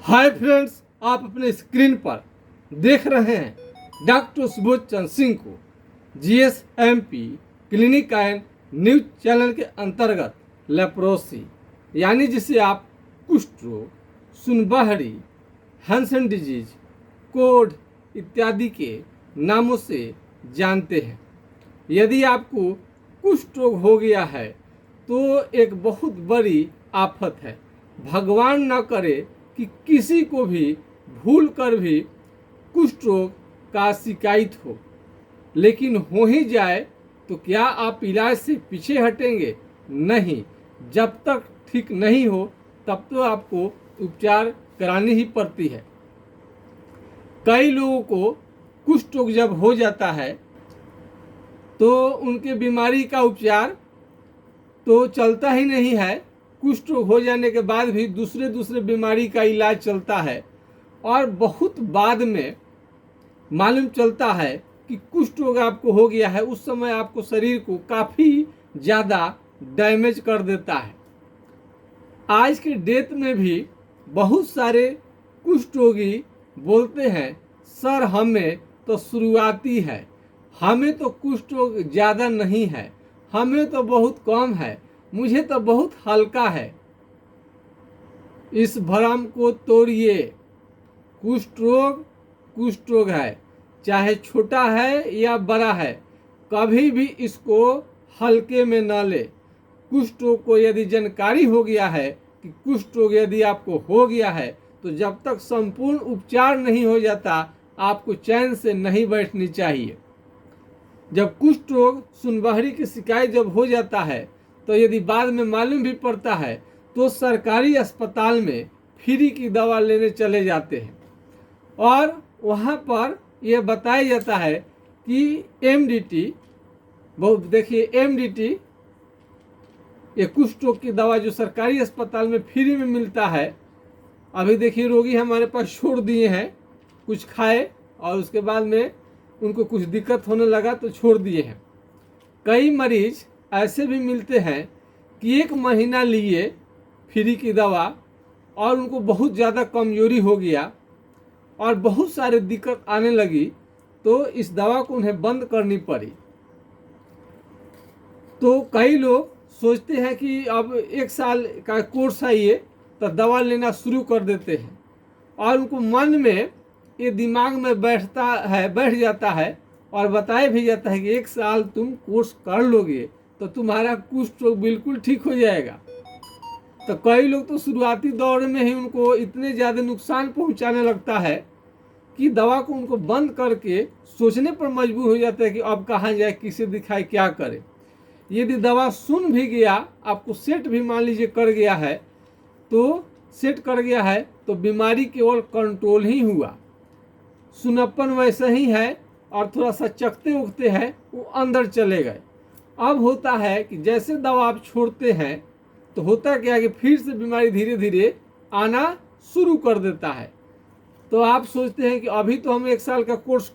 Hi friends, आप अपने screen पर देख रहे हैं डॉक्टर सुबोध चंद्र सिंह को जीएसएमपी क्लिनिक एंड न्यूज चैनल के अंतर्गत लेप्रोसी यानी जिसे आप कुष्ठ रोग, सुनबहरी, हैंसन डिजीज, कोढ़ इत्यादि के नामों से जानते हैं। यदि आपको कुष्ठ रोग हो गया है तो एक बहुत बड़ी आफत है। भगवान न करे कि किसी को भी भूल कर भी कुष्ठ रोग का शिकायत हो, लेकिन हो ही जाए तो क्या आप इलाज से पीछे हटेंगे? नहीं, जब तक ठीक नहीं हो तब तो आपको उपचार करानी ही पड़ती है। कई लोगों को कुष्ठ रोग जब हो जाता है तो उनके बीमारी का उपचार तो चलता ही नहीं है। कुष्ठ रोग हो जाने के बाद भी दूसरे बीमारी का इलाज चलता है और बहुत बाद में मालूम चलता है कि कुष्ठ रोग आपको हो गया है। उस समय आपको शरीर को काफ़ी ज़्यादा डैमेज कर देता है। आज के डेट में भी बहुत सारे कुष्ठ रोगी बोलते हैं, सर हमें तो शुरुआती है, हमें तो कुष्ठ रोग ज़्यादा नहीं है, हमें तो बहुत कम है, मुझे तो बहुत हल्का है। इस भ्रम को तोड़िए। कुष्ठ रोग है, चाहे छोटा है या बड़ा है, कभी भी इसको हल्के में न ले। कुष्ठ रोग को यदि जानकारी हो गया है कि कुष्ठ रोग यदि आपको हो गया है तो जब तक संपूर्ण उपचार नहीं हो जाता आपको चैन से नहीं बैठनी चाहिए। जब कुष्ठ रोग, सुनबहरी की शिकायत जब हो जाता है तो यदि बाद में मालूम भी पड़ता है तो सरकारी अस्पताल में फ्री की दवा लेने चले जाते हैं और वहाँ पर यह बताया जाता है कि एमडीटी, बहुत देखिए एमडीटी, ये कुष्ठ रोग की दवा जो सरकारी अस्पताल में फ्री में मिलता है। अभी देखिए रोगी हमारे पास छोड़ दिए हैं, कुछ खाए और उसके बाद में उनको कुछ दिक्कत होने लगा तो छोड़ दिए हैं। कई मरीज ऐसे भी मिलते हैं कि 1 महीना लिए फ्री की दवा और उनको बहुत ज़्यादा कमजोरी हो गया और बहुत सारे दिक्कत आने लगी तो इस दवा को उन्हें बंद करनी पड़ी। तो कई लोग सोचते हैं कि अब 1 साल का कोर्स है ये, तो दवा लेना शुरू कर देते हैं और उनको मन में ये दिमाग में बैठ जाता है और बताया भी जाता है कि 1 साल तुम कोर्स कर लोगे तो तुम्हारा कुष्ठ रोग बिल्कुल ठीक हो जाएगा। तो कई लोग तो शुरुआती दौर में ही उनको इतने ज़्यादा नुकसान पहुंचाने लगता है कि दवा को उनको बंद करके सोचने पर मजबूर हो जाता है कि अब कहाँ जाए, किसे दिखाए, क्या करे। यदि दवा सुन भी गया, आपको सेट भी मान लीजिए कर गया है, तो सेट कर गया है तो बीमारी केवल कंट्रोल ही हुआ, सुनप्पन वैसे ही है और थोड़ा सा चकते उगते हैं वो अंदर चले गए। अब होता है कि जैसे दवा आप छोड़ते हैं तो होता क्या कि फिर से बीमारी धीरे धीरे आना शुरू कर देता है। तो आप सोचते हैं कि अभी तो हम 1 साल का कोर्स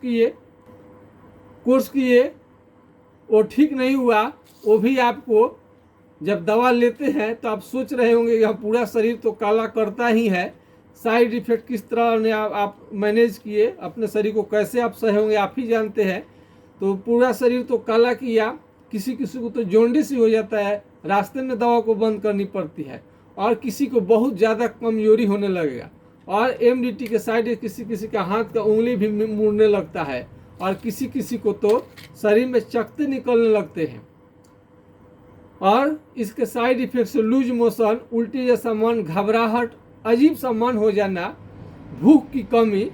किए वो ठीक नहीं हुआ। वो भी आपको जब दवा लेते हैं तो आप सोच रहे होंगे कि पूरा शरीर तो काला करता ही है, साइड इफेक्ट किस तरह ने आप मैनेज किए, अपने शरीर को कैसे आप सहे होंगे आप ही जानते हैं। तो पूरा शरीर तो काला किया, किसी को तो जॉन्डिस ही हो जाता है, रास्ते में दवा को बंद करनी पड़ती है और किसी को बहुत ज़्यादा कमजोरी होने लगेगा और एमडीटी के साइड किसी का हाथ का उंगली भी मुड़ने लगता है और किसी को तो शरीर में चकते निकलने लगते हैं और इसके साइड इफेक्ट से लूज मोशन, उल्टी जैसा मन, घबराहट, अजीब सा मन हो जाना, भूख की कमी,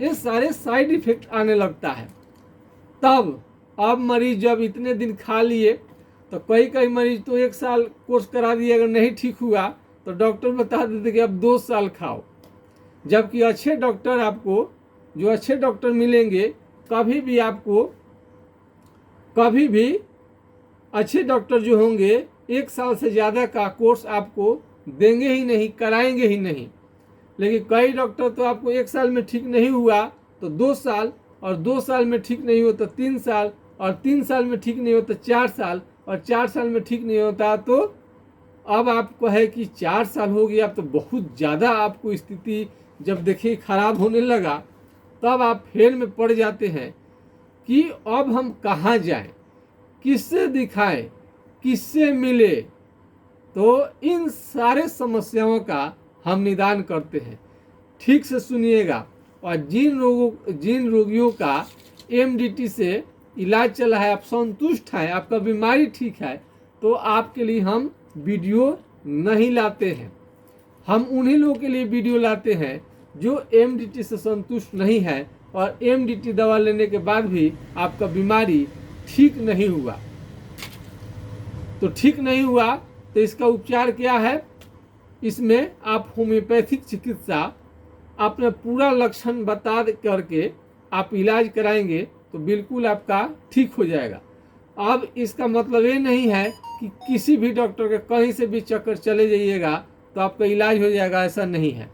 ये सारे साइड इफेक्ट आने लगता है। तब अब मरीज जब इतने दिन खा लिए तो कई मरीज तो 1 साल कोर्स करा दिए, अगर नहीं ठीक हुआ तो डॉक्टर बता देते कि अब 2 साल खाओ। जबकि अच्छे डॉक्टर आपको, जो अच्छे डॉक्टर मिलेंगे, कभी भी अच्छे डॉक्टर जो होंगे 1 साल से ज़्यादा का कोर्स आपको देंगे ही नहीं, कराएंगे ही नहीं। लेकिन कई डॉक्टर तो आपको 1 साल में ठीक नहीं हुआ तो 2 साल, और 2 साल में ठीक नहीं हो तो 3 साल, और 3 साल में ठीक नहीं हो तो 4 साल, और 4 साल में ठीक नहीं होता तो अब आपको है कि 4 साल हो गया, अब तो बहुत ज़्यादा आपको स्थिति जब देखिए खराब होने लगा, तब आप फेर में पड़ जाते हैं कि अब हम कहाँ जाएं, किससे दिखाएं, किससे मिले। तो इन सारे समस्याओं का हम निदान करते हैं। ठीक से सुनिएगा। और जिन रोगियों का एमडीटी से इलाज चला है, आप संतुष्ट हैं, आपका बीमारी ठीक है, तो आपके लिए हम वीडियो नहीं लाते हैं। हम उन्हीं लोगों के लिए वीडियो लाते हैं जो एमडीटी से संतुष्ट नहीं है और एमडीटी दवा लेने के बाद भी आपका बीमारी ठीक नहीं हुआ। तो ठीक नहीं हुआ तो इसका उपचार क्या है? इसमें आप होम्योपैथिक चिकित्सा अपना पूरा लक्षण बता करके आप इलाज कराएंगे तो बिल्कुल आपका ठीक हो जाएगा। अब इसका मतलब ये नहीं है कि किसी भी डॉक्टर के कहीं से भी चक्कर चले जाइएगा तो आपका इलाज हो जाएगा, ऐसा नहीं है।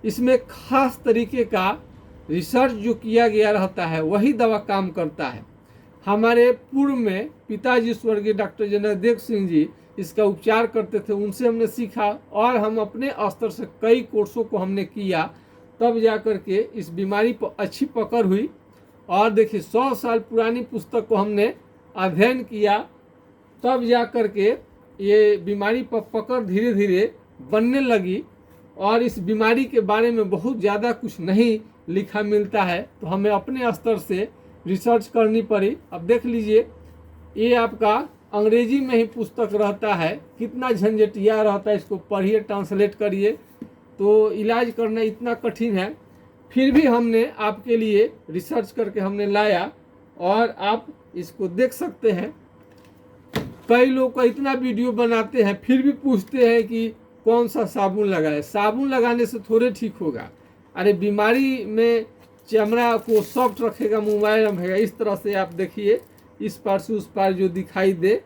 इसमें खास तरीके का रिसर्च जो किया गया रहता है वही दवा काम करता है। हमारे पूर्व में पिताजी स्वर्गीय डॉक्टर जनार्दन सिंह जी इसका उपचार करते थे, उनसे हमने सीखा और हम अपने स्तर से कई कोर्सों को हमने किया, तब जा कर के इस बीमारी पर अच्छी पकड़ हुई। और देखिए 100 साल पुरानी पुस्तक को हमने अध्ययन किया, तब जा कर के ये बीमारी पर पकड़ धीरे धीरे बनने लगी। और इस बीमारी के बारे में बहुत ज़्यादा कुछ नहीं लिखा मिलता है, तो हमें अपने स्तर से रिसर्च करनी पड़ी। अब देख लीजिए, ये आपका अंग्रेजी में ही पुस्तक रहता है, कितना झंझटिया रहता है, इसको पढ़िए, ट्रांसलेट करिए, तो इलाज करना इतना कठिन है। फिर भी हमने आपके लिए रिसर्च करके हमने लाया और आप इसको देख सकते हैं। कई लोग का इतना वीडियो बनाते हैं फिर भी पूछते हैं कि कौन सा साबुन लगाए। साबुन लगाने से थोड़े ठीक होगा। अरे बीमारी में चमड़ा को सॉफ्ट रखेगा, मुलायम रहेगा। इस तरह से आप देखिए, इस पार से उस पार जो दिखाई दे,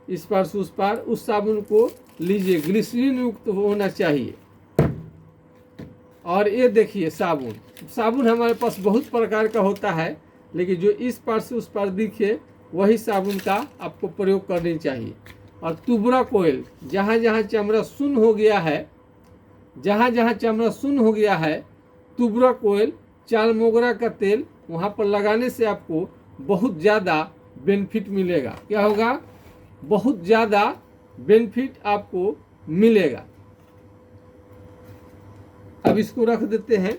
इस पार से उस पार, उस साबुन को लीजिए, ग्लिसरीन युक्त होना चाहिए। और ये देखिए साबुन हमारे पास बहुत प्रकार का होता है, लेकिन जो इस पार से उस पार दिखे वही साबुन का आपको प्रयोग करनी चाहिए। और तुबरा कोयल, जहाँ जहाँ चमड़ा सुन्न हो गया है, जहाँ जहाँ चमड़ा सुन्न हो गया है, तुबरा कोयल, चाल मोगरा का तेल वहाँ पर लगाने से आपको बहुत ज़्यादा बेनिफिट मिलेगा। क्या होगा? बहुत ज़्यादा बेनिफिट आपको मिलेगा। अब इसको रख देते हैं।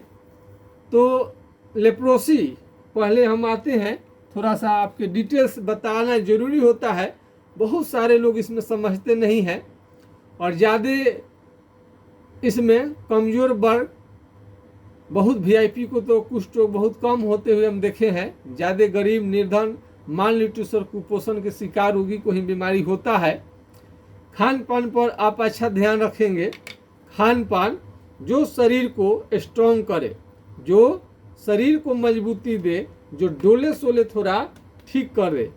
तो लेप्रोसी, पहले हम आते हैं, थोड़ा सा आपके डिटेल्स बताना जरूरी होता है। बहुत सारे लोग इसमें समझते नहीं हैं और ज़्यादा इसमें कमज़ोर वर्ग, बहुत वीआईपी को तो कुछ रोग बहुत कम होते हुए हम देखे हैं। ज़्यादा गरीब, निर्धन, माल न्यूट्रिशन, कुपोषण के शिकार रोगी को ही बीमारी होता है। खान पान पर आप अच्छा ध्यान रखेंगे। खान पान जो शरीर को स्ट्रॉन्ग करे, जो शरीर को मजबूती दे, जो डोले सोले थोड़ा ठीक कर दे,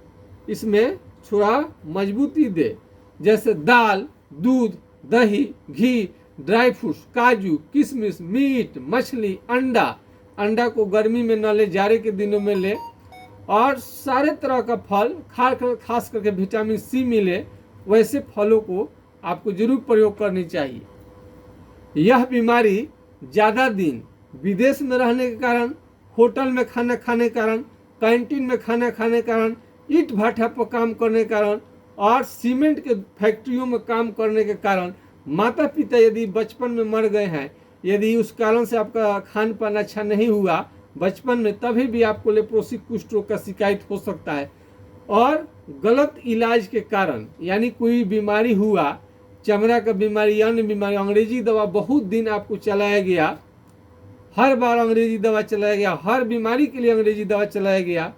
इसमें थोड़ा मजबूती दे, जैसे दाल, दूध, दही, घी, ड्राई फ्रूट्स, काजू, किशमिश, मीट, मछली, अंडा को गर्मी में न ले, जाड़े के दिनों में ले। और सारे तरह का फल, खास करके विटामिन सी मिले, वैसे फलों को आपको जरूर प्रयोग करनी चाहिए। यह बीमारी ज़्यादा दिन विदेश में रहने के कारण, होटल में खाना खाने के कारण, कैंटीन में खाना खाने के कारण, ईंट भाटा पर काम करने के कारण और सीमेंट के फैक्ट्रियों में काम करने के कारण, माता पिता यदि बचपन में मर गए हैं, यदि उस कारण से आपका खान पान अच्छा नहीं हुआ बचपन में, तभी भी आपको लेप्रोसी कुष्ठ रोग का शिकायत हो सकता है। और गलत इलाज के कारण, यानी कोई बीमारी हुआ, चमड़ा का बीमारी, अन्य बीमारी, अंग्रेजी दवा बहुत दिन आपको चलाया गया, हर बार अंग्रेजी दवा चलाया गया, हर बीमारी के लिए अंग्रेजी दवा चलाया गया,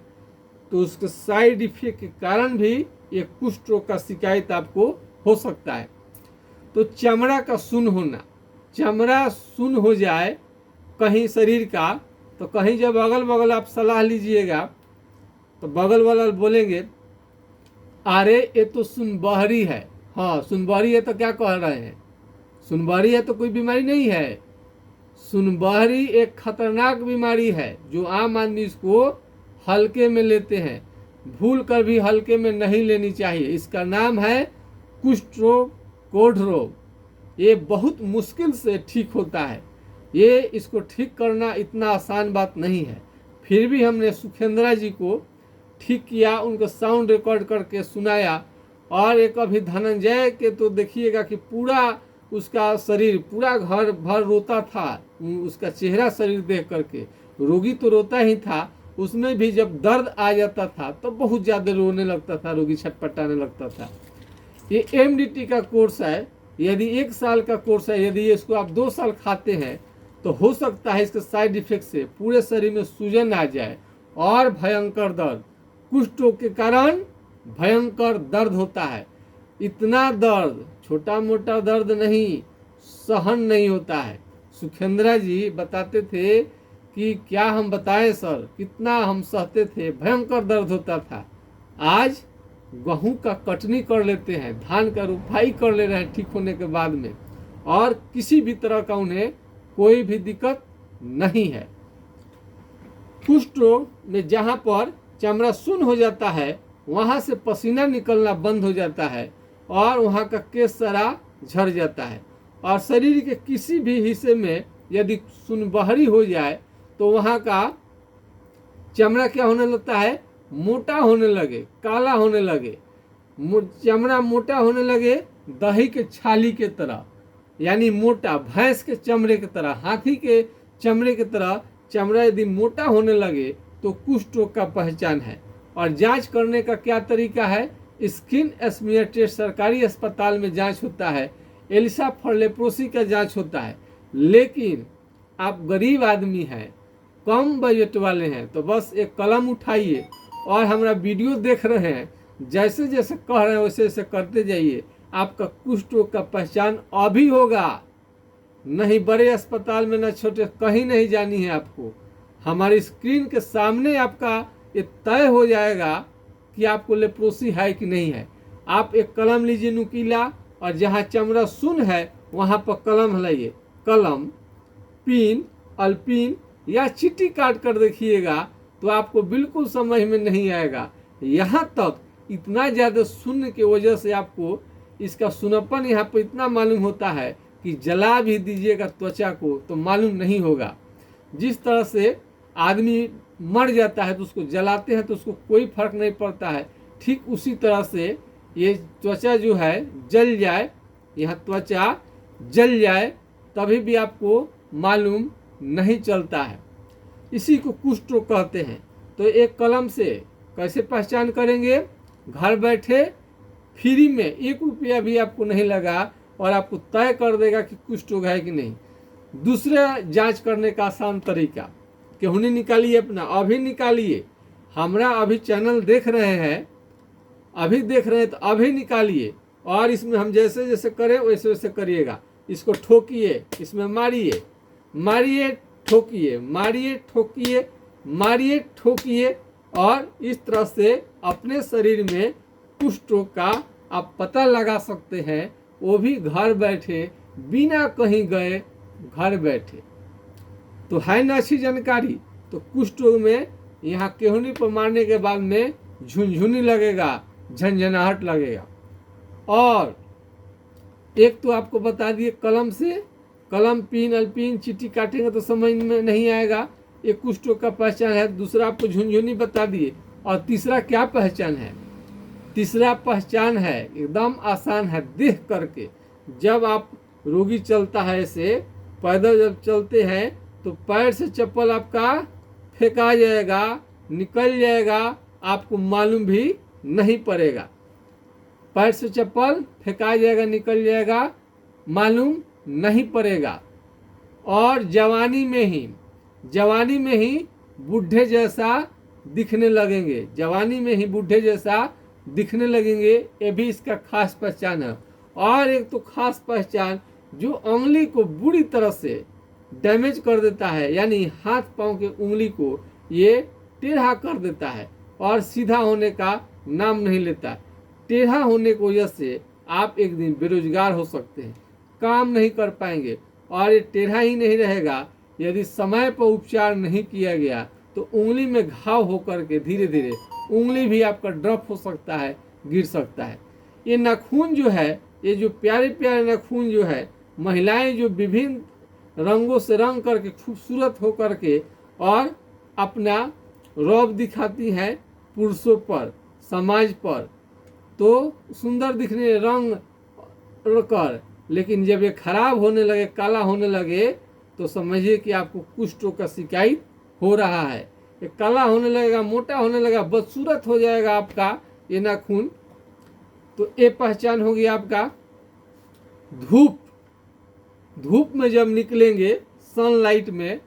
तो उसके साइड इफेक्ट के कारण भी ये कुष्ठ रोग का शिकायत आपको हो सकता है। तो चमड़ा का सुन्न होना, चमड़ा सुन्न हो जाए कहीं शरीर का, तो कहीं जब अगल बगल आप सलाह लीजिएगा तो बगल वाला बोलेंगे, अरे ये तो सुनबहरी है। हाँ, सुनबहरी है तो क्या कह रहे हैं? सुनबहरी है तो कोई बीमारी नहीं है। सुनबहरी एक खतरनाक बीमारी है जो आम आदमी इसको हल्के में लेते हैं। भूल कर भी हल्के में नहीं लेनी चाहिए। इसका नाम है कुष्ठ रोग कोढ़ रोग ये बहुत मुश्किल से ठीक होता है। ये इसको ठीक करना इतना आसान बात नहीं है। फिर भी हमने सुखेंद्रा जी को ठीक किया, उनको साउंड रिकॉर्ड करके सुनाया। और एक अभी धनंजय के तो देखिएगा कि पूरा उसका शरीर पूरा घर भर रोता था, उसका चेहरा शरीर देख करके। रोगी तो रोता ही था, उसमें भी जब दर्द आ जाता था तो बहुत ज़्यादा रोने लगता था, रोगी छटपटाने लगता था। ये एमडीटी का कोर्स है, यदि 1 साल का कोर्स है, यदि इसको आप 2 साल खाते हैं तो हो सकता है इसके साइड इफेक्ट से पूरे शरीर में सूजन आ जाए और भयंकर दर्द। कुष्ठ रोग के कारण भयंकर दर्द होता है। इतना दर्द छोटा मोटा दर्द नहीं, सहन नहीं होता है। सुखेंद्रा जी बताते थे कि क्या हम बताएं सर, कितना हम सहते थे, भयंकर दर्द होता था। आज गेहूं का कटनी कर लेते हैं, धान का रुपाई कर ले रहे हैं ठीक होने के बाद में, और किसी भी तरह का उन्हें कोई भी दिक्कत नहीं है। कुष्ठ रोग में जहाँ पर चमड़ा सुन्न हो जाता है वहाँ से पसीना निकलना बंद हो जाता है और वहाँ का केश सारा झड़ जाता है। और शरीर के किसी भी हिस्से में यदि सुनबहरी हो जाए तो वहाँ का चमड़ा क्या होने लगता है, मोटा होने लगे, काला होने लगे, चमड़ा मोटा होने लगे, दही के छाली के तरह, यानी मोटा, भैंस के चमड़े की तरह, हाथी के चमड़े की तरह चमड़ा यदि मोटा होने लगे तो कुष्ठ रोग का पहचान है। और जांच करने का क्या तरीका है, स्किन स्मीयर टेस्ट सरकारी अस्पताल में जांच होता है, एलिसा फॉर लेप्रोसी का जांच होता है। लेकिन आप गरीब आदमी हैं, कम बजट वाले हैं, तो बस एक कलम उठाइए और हमारा वीडियो देख रहे हैं, जैसे जैसे कह रहे हैं वैसे वैसे करते जाइए, आपका कुष्ठ रोग का पहचान अभी होगा। नहीं बड़े अस्पताल में, न छोटे, कहीं नहीं जानी है आपको। हमारी स्क्रीन के सामने आपका ये तय हो जाएगा कि आपको लेप्रोसी है कि नहीं है। आप एक कलम लीजिए नुकीला, और जहाँ चमड़ा सुन्न है वहाँ पर कलम हिलाइए, कलम, पिन, अल्पिन या चिट्ठी काट कर देखिएगा तो आपको बिल्कुल समझ में नहीं आएगा। यहाँ तक इतना ज़्यादा शून्य की वजह से आपको इसका सुनपन यहाँ पर इतना मालूम होता है कि जला भी दीजिएगा त्वचा को तो मालूम नहीं होगा। जिस तरह से आदमी मर जाता है तो उसको जलाते हैं तो उसको कोई फर्क नहीं पड़ता है, ठीक उसी तरह से ये त्वचा जो है जल जाए, यहाँ त्वचा जल जाए तभी भी आपको मालूम नहीं चलता है। इसी को कुष्ठ रोग कहते हैं। तो एक कलम से कैसे पहचान करेंगे, घर बैठे फ्री में 1 रुपया भी आपको नहीं लगा और आपको तय कर देगा कि कुष्ठ रोग है कि नहीं। दूसरा जांच करने का आसान तरीका, केहुनी निकालिए अपना, अभी निकालिए, हमारा अभी चैनल देख रहे हैं, अभी देख रहे हैं तो अभी निकालिए, और इसमें हम जैसे जैसे करें वैसे वैसे करिएगा। इसको ठोकिए, इसमें मारिए, मारिए ठोकिए, मारिए ठोकिए, मारिए ठोकिए, और इस तरह से अपने शरीर में कुष्ठ रोग का आप पता लगा सकते हैं, वो भी घर बैठे, बिना कहीं गए, घर बैठे। तो है ना अच्छी जानकारी। तो कुष्ठ रोग में यहाँ केहुनी पर मारने के बाद में झुनझुनी लगेगा, झंझनाहट लगेगा। और एक तो आपको बता दिए कलम से, कलम, पिन, अल्पिन, चिट्ठी काटेंगे तो समझ में नहीं आएगा, ये कुष्ठ रोग का पहचान है। दूसरा आपको झुनझुनी बता दिए। और तीसरा क्या पहचान है, तीसरा पहचान है एकदम आसान है, देख करके। जब आप रोगी चलता है ऐसे पैदल जब चलते हैं तो पैर से चप्पल आपका फेंका जाएगा, निकल जाएगा, आपको मालूम भी नहीं पड़ेगा। पैर से चप्पल फेंका जाएगा, निकल जाएगा, मालूम नहीं पड़ेगा। और जवानी में ही बूढ़े जैसा दिखने लगेंगे, जवानी में ही बूढ़े जैसा दिखने लगेंगे, ये भी इसका खास पहचान है। और एक तो खास पहचान जो उंगली को बुरी तरह से डैमेज कर देता है, यानी हाथ पांव के उंगली को ये टेढ़ा कर देता है और सीधा होने का नाम नहीं लेता। टेढ़ा होने की वजह से आप एक दिन बेरोजगार हो सकते हैं, काम नहीं कर पाएंगे। और ये टेढ़ा ही नहीं रहेगा, यदि समय पर उपचार नहीं किया गया तो उंगली में घाव होकर के धीरे धीरे उंगली भी आपका ड्रॉप हो सकता है, गिर सकता है। ये नाखून जो है ये जो प्यारे प्यारे नाखून जो है, महिलाएं जो विभिन्न रंगों से रंग करके खूबसूरत हो करके और अपना रौब दिखाती हैं पुरुषों पर, समाज पर, तो सुंदर दिखने रंग कर, लेकिन जब ये खराब होने लगे, काला होने लगे, तो समझिए कि आपको कुष्ठ रोग का शिकायत हो रहा है। ये काला होने लगेगा, मोटा होने लगेगा, बदसूरत हो जाएगा आपका ये नाखून। तो ये पहचान होगी आपका धूप में जब निकलेंगे सनलाइट में,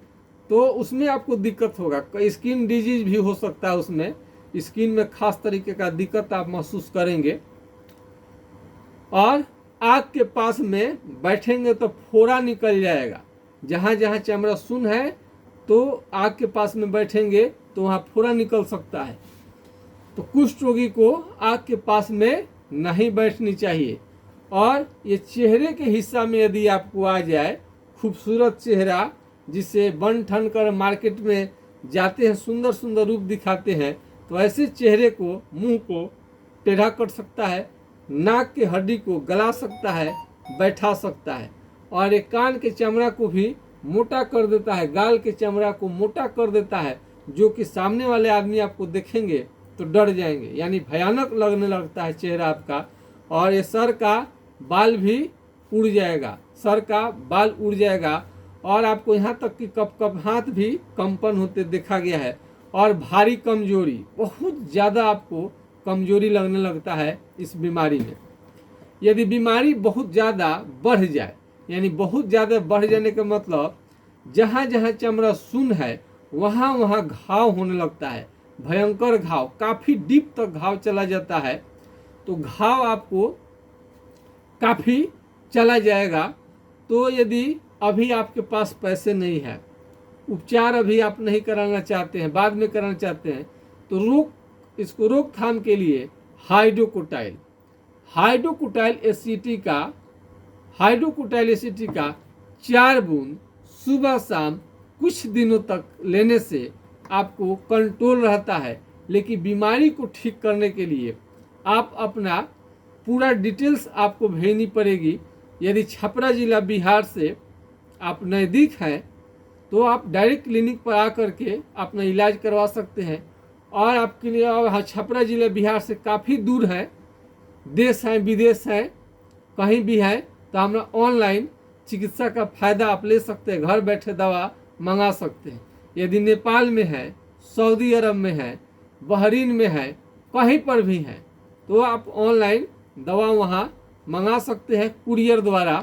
तो उसमें आपको दिक्कत होगा, स्किन डिजीज भी हो सकता है, उसमें स्किन में खास तरीके का दिक्कत आप महसूस करेंगे। और आग के पास में बैठेंगे तो फोड़ा निकल जाएगा, जहाँ जहाँ चमड़ा सुन है तो आग के पास में बैठेंगे तो वहाँ फोड़ा निकल सकता है। तो कुष्ठ रोगी को आग के पास में नहीं बैठनी चाहिए। और ये चेहरे के हिस्सा में यदि आपको आ जाए खूबसूरत चेहरा, जिसे बन ठन कर मार्केट में जाते हैं, सुंदर सुंदर रूप दिखाते हैं, तो ऐसे चेहरे को, मुंह को टेढ़ा कर सकता है, नाक के हड्डी को गला सकता है, बैठा सकता है, और एक कान के चमड़ा को भी मोटा कर देता है, गाल के चमड़ा को मोटा कर देता है, जो कि सामने वाले आदमी आपको देखेंगे तो डर जाएंगे, यानी भयानक लगने लगता है चेहरा आपका। और ये सर का बाल भी उड़ जाएगा, सर का बाल उड़ जाएगा, और आपको यहाँ तक कि कप हाथ भी कंपन होते देखा गया है। और भारी कमजोरी, बहुत ज़्यादा आपको कमजोरी लगने लगता है इस बीमारी में। यदि बीमारी बहुत ज़्यादा बढ़ जाए, यानी बहुत ज़्यादा बढ़ जाने का मतलब जहाँ जहाँ चमड़ा सुन है वहाँ वहाँ घाव होने लगता है, भयंकर घाव, काफ़ी डीप तक घाव चला जाता है। तो घाव आपको काफ़ी चला जाएगा। तो यदि अभी आपके पास पैसे नहीं है, उपचार अभी आप नहीं कराना चाहते हैं, बाद में कराना चाहते हैं, तो इसको रोकथाम के लिए हाइड्रोक्लोटाइल एसिटी का 4 बूंद सुबह शाम कुछ दिनों तक लेने से आपको कंट्रोल रहता है। लेकिन बीमारी को ठीक करने के लिए आप अपना पूरा डिटेल्स आपको भेजनी पड़ेगी। यदि छपरा जिला बिहार से आप नज़दीक हैं तो आप डायरेक्ट क्लिनिक पर आकर के अपना इलाज करवा सकते हैं। और आपके लिए छपरा जिला बिहार से काफ़ी दूर है, देश है, विदेश है, कहीं भी है, तो हम ऑनलाइन चिकित्सा का फ़ायदा आप ले सकते हैं, घर बैठे दवा मंगा सकते हैं। यदि नेपाल में है, सऊदी अरब में है, बहरीन में है, कहीं पर भी है, तो आप ऑनलाइन दवा वहाँ मंगा सकते हैं कुरियर द्वारा।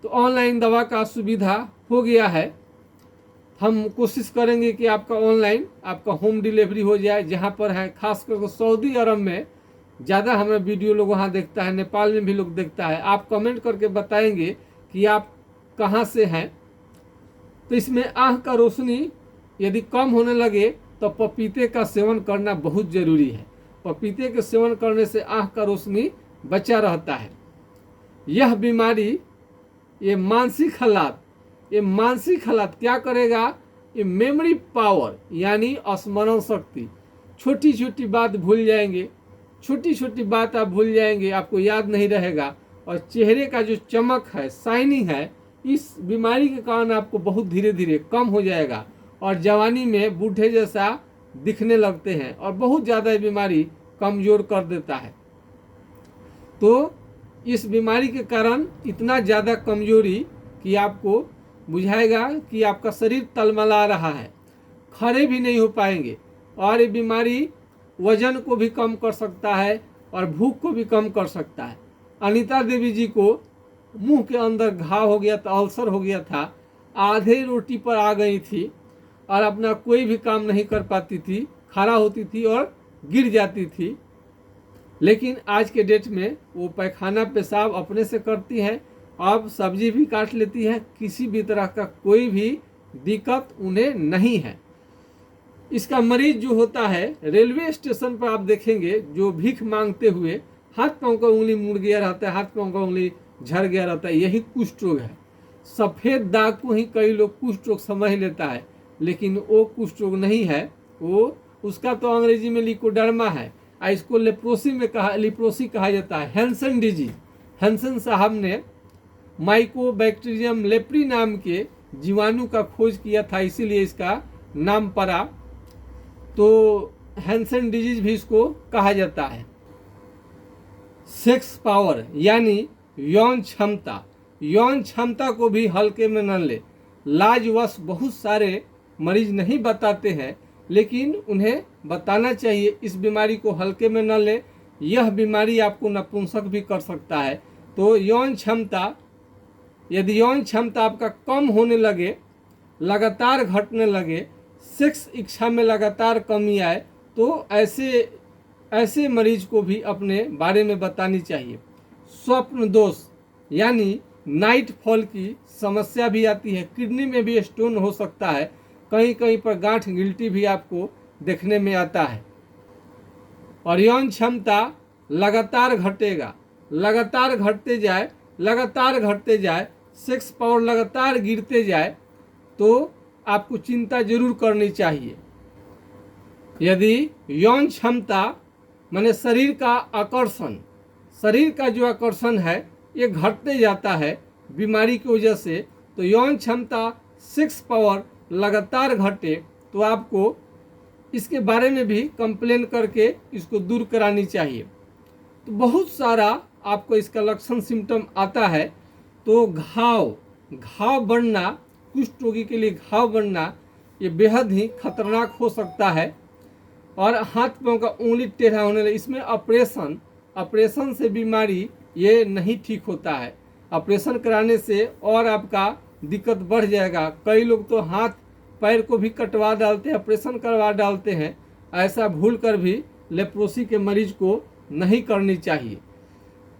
तो ऑनलाइन दवा का सुविधा हो गया है। हम कोशिश करेंगे कि आपका ऑनलाइन आपका होम डिलीवरी हो जाए जहाँ पर है। खास करके सऊदी अरब में ज़्यादा हमें वीडियो लोग वहाँ देखता है, नेपाल में भी लोग देखता है। आप कमेंट करके बताएंगे कि आप कहाँ से हैं। तो इसमें आँख का रोशनी यदि कम होने लगे तो पपीते का सेवन करना बहुत ज़रूरी है। पपीते के सेवन करने से आँख का रोशनी बचा रहता है। यह बीमारी, ये मानसिक हालात क्या करेगा, ये मेमोरी पावर यानी स्मरण शक्ति, छोटी छोटी बात भूल जाएंगे, छोटी छोटी बात आप भूल जाएंगे, आपको याद नहीं रहेगा। और चेहरे का जो चमक है, शाइनिंग है, इस बीमारी के कारण आपको बहुत धीरे धीरे कम हो जाएगा और जवानी में बूढ़े जैसा दिखने लगते हैं और बहुत ज़्यादा ये बीमारी कमज़ोर कर देता है। तो इस बीमारी के कारण इतना ज़्यादा कमजोरी कि आपको बुझाएगा कि आपका शरीर तलमला रहा है, खड़े भी नहीं हो पाएंगे। और ये बीमारी वजन को भी कम कर सकता है और भूख को भी कम कर सकता है। अनीता देवी जी को मुंह के अंदर घाव हो गया था, अल्सर हो गया था, आधे रोटी पर आ गई थी और अपना कोई भी काम नहीं कर पाती थी, खड़ा होती थी और गिर जाती थी। लेकिन आज के डेट में वो पैखाना पेशाब अपने से करती है, अब सब्जी भी काट लेती है, किसी भी तरह का कोई भी दिक्कत उन्हें नहीं है। इसका मरीज जो होता है, रेलवे स्टेशन पर आप देखेंगे जो भीख मांगते हुए हाथ पांव का उंगली मुड़ गया रहता है, हाथ पांव का उंगली झड़ गया रहता है, यही कुष्ठ रोग है। सफ़ेद दाग को ही कई लोग कुष्ठ रोग समझ लेता है, लेकिन वो कुष्ठ रोग नहीं है। वो उसका तो अंग्रेजी में लिकोडर्मा है, इसको लेप्रोसी कहा जाता है, हैंसन डिजीज। हैंसन साहब ने माइकोबैक्टीरियम लेप्री नाम के जीवाणु का खोज किया था, इसीलिए इसका नाम पड़ा। तो हैंसन डिजीज भी इसको कहा जाता है। सेक्स पावर यानी यौन क्षमता, यौन क्षमता को भी हल्के में न ले। लाजवश बहुत सारे मरीज नहीं बताते हैं, लेकिन उन्हें बताना चाहिए। इस बीमारी को हल्के में न ले, यह बीमारी आपको नपुंसक भी कर सकता है। तो यौन क्षमता, यदि यौन क्षमता आपका कम होने लगे, लगातार घटने लगे, सेक्स इच्छा में लगातार कमी आए, तो ऐसे मरीज को भी अपने बारे में बतानी चाहिए। स्वप्न दोष यानी नाइट फॉल की समस्या भी आती है। किडनी में भी स्टोन हो सकता है, कहीं कहीं पर गांठ गिल्टी भी आपको देखने में आता है। और यौन क्षमता लगातार घटेगा, लगातार घटते जाए, सेक्स पावर लगातार गिरते जाए, तो आपको चिंता जरूर करनी चाहिए। यदि यौन क्षमता माने शरीर का आकर्षण, शरीर का जो आकर्षण है ये घटते जाता है बीमारी की वजह से, तो यौन क्षमता, सेक्स पावर लगातार घटे, तो आपको इसके बारे में भी कंप्लेन करके इसको दूर करानी चाहिए। तो बहुत सारा आपको इसका लक्षण सिम्टम आता है। तो घाव बढ़ना, कुष्ठ रोगी के लिए घाव बढ़ना ये बेहद ही खतरनाक हो सकता है। और हाथ पांव का उंगली टेढ़ा होने लगे, इसमें ऑपरेशन से बीमारी ये नहीं ठीक होता है। ऑपरेशन कराने से और आपका दिक्कत बढ़ जाएगा। कई लोग तो हाथ पैर को भी कटवा डालते हैं, ऑपरेशन करवा डालते हैं। ऐसा भूल कर भी लेप्रोसी के मरीज को नहीं करनी चाहिए।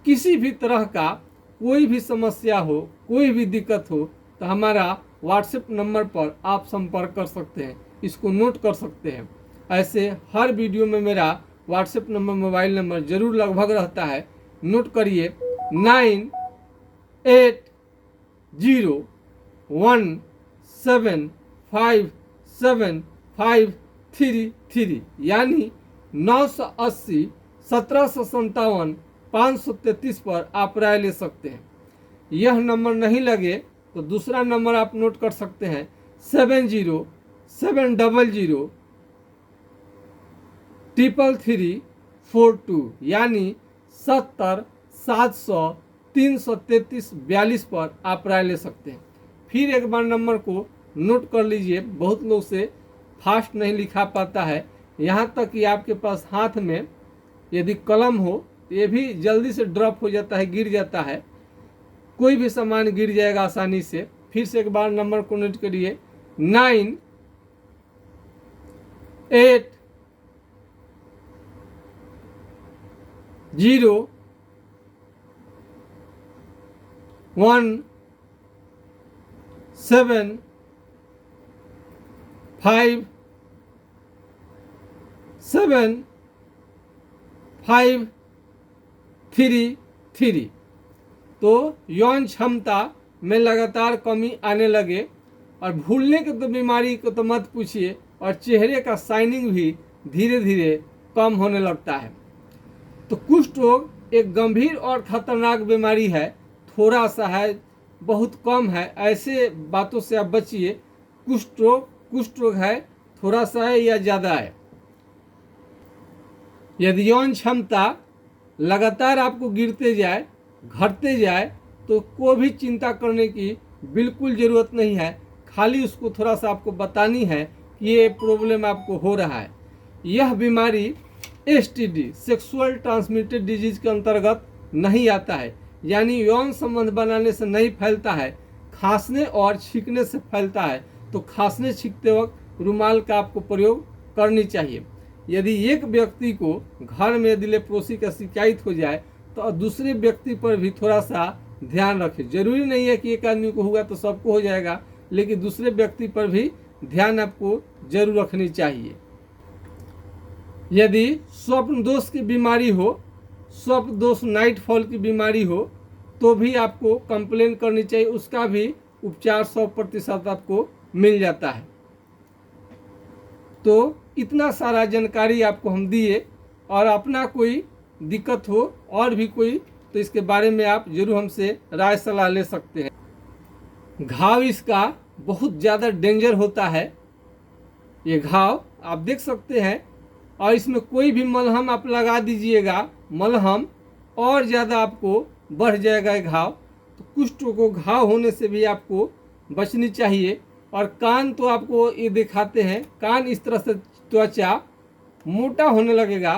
किसी भी तरह का कोई भी समस्या हो, कोई भी दिक्कत हो, तो हमारा व्हाट्सएप नंबर पर आप संपर्क कर सकते हैं, इसको नोट कर सकते हैं। ऐसे हर वीडियो में मेरा व्हाट्सएप नंबर, मोबाइल नंबर जरूर लगभग रहता है, नोट करिए 9801757533 यानी 980 1757 533 पर आप राय ले सकते हैं। यह नंबर नहीं लगे तो दूसरा नंबर आप नोट कर सकते हैं 7070003342 यानी 70 700 333 42 पर आप राय ले सकते हैं। फिर एक बार नंबर को नोट कर लीजिए। बहुत लोग से फास्ट नहीं लिखा पाता है, यहाँ तक कि आपके पास हाथ में यदि कलम हो तो ये भी जल्दी से ड्रॉप हो जाता है, गिर जाता है, कोई भी सामान गिर जाएगा आसानी से। फिर से एक बार नंबर को नोट करिए 9817575333। तो यौन क्षमता में लगातार कमी आने लगे, और भूलने के तो बीमारी को तो मत पूछिए, और चेहरे का शाइनिंग भी धीरे धीरे कम होने लगता है। तो कुष्ठ रोग एक गंभीर और खतरनाक बीमारी है। थोड़ा सा है, बहुत कम है, ऐसे बातों से आप बचिए। कुष्ठ रोग है, थोड़ा सा है या ज़्यादा है। यदि यौन क्षमता लगातार आपको गिरते जाए, घटते जाए, तो कोई भी चिंता करने की बिल्कुल ज़रूरत नहीं है। खाली उसको थोड़ा सा आपको बतानी है कि ये प्रॉब्लम आपको हो रहा है। यह बीमारी STD सेक्सुअल ट्रांसमिटेड डिजीज के अंतर्गत नहीं आता है, यानी यौन संबंध बनाने से नहीं फैलता है, खांसने और छींकने से फैलता है। तो खांसने छींकते वक्त रुमाल का आपको प्रयोग करनी चाहिए। यदि एक व्यक्ति को घर में यदि लेप्रोसी का शिकायत हो जाए, तो दूसरे व्यक्ति पर भी थोड़ा सा ध्यान रखें। जरूरी नहीं है कि एक आदमी को हुआ तो सबको हो जाएगा, लेकिन दूसरे व्यक्ति पर भी ध्यान आपको जरूर रखनी चाहिए। यदि स्वप्न दोष की बीमारी हो, स्वप्न दोष नाइट फॉल की बीमारी हो, तो भी आपको कंप्लेन करनी चाहिए। उसका भी उपचार 100% आपको मिल जाता है। तो इतना सारा जानकारी आपको हम दिए, और अपना कोई दिक्कत हो और भी कोई तो इसके बारे में आप जरूर हमसे राय सलाह ले सकते हैं। घाव इसका बहुत ज़्यादा डेंजर होता है, ये घाव आप देख सकते हैं। और इसमें कोई भी मलहम आप लगा दीजिएगा, मलहम और ज़्यादा आपको बढ़ जाएगा ये घाव। तो कुष्ठ को घाव होने से भी आपको बचनी चाहिए। और कान तो आपको ये दिखाते हैं, कान इस तरह से त्वचा मोटा होने लगेगा,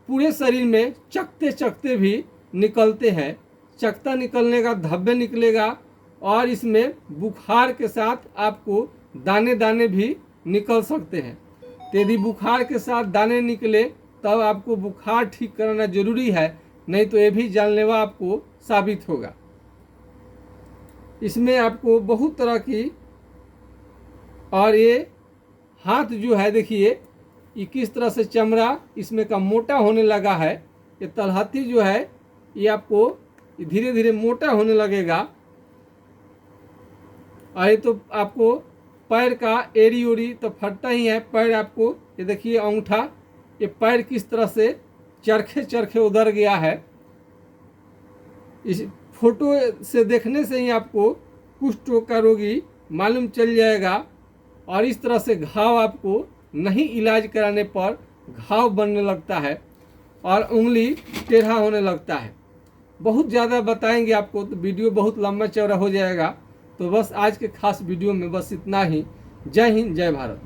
पूरे शरीर में चकते चकते भी निकलते हैं, चकता निकलने का धब्बे निकलेगा। और इसमें बुखार के साथ आपको दाने दाने भी निकल सकते हैं। तो यदि बुखार के साथ दाने निकले तब आपको बुखार ठीक कराना जरूरी है, नहीं तो ये भी जानलेवा आपको साबित होगा। इसमें आपको बहुत तरह की, और ये हाथ जो है देखिए ये किस तरह से चमड़ा इसमें का मोटा होने लगा है। ये तलहथी जो है ये आपको धीरे धीरे मोटा होने लगेगा। और ये तो आपको पैर का एड़ी उड़ी तो फटता ही है। पैर आपको ये देखिए अंगूठा, ये पैर किस तरह से चरखे चरखे उधर गया है। इस फोटो से देखने से ही आपको कुष्ठ का रोगी मालूम चल जाएगा। और इस तरह से घाव आपको नहीं इलाज कराने पर घाव बनने लगता है और उंगली टेढ़ा होने लगता है। बहुत ज़्यादा बताएंगे आपको तो वीडियो बहुत लंबा चौड़ा हो जाएगा। तो बस आज के खास वीडियो में बस इतना ही। जय हिंद, जय भारत।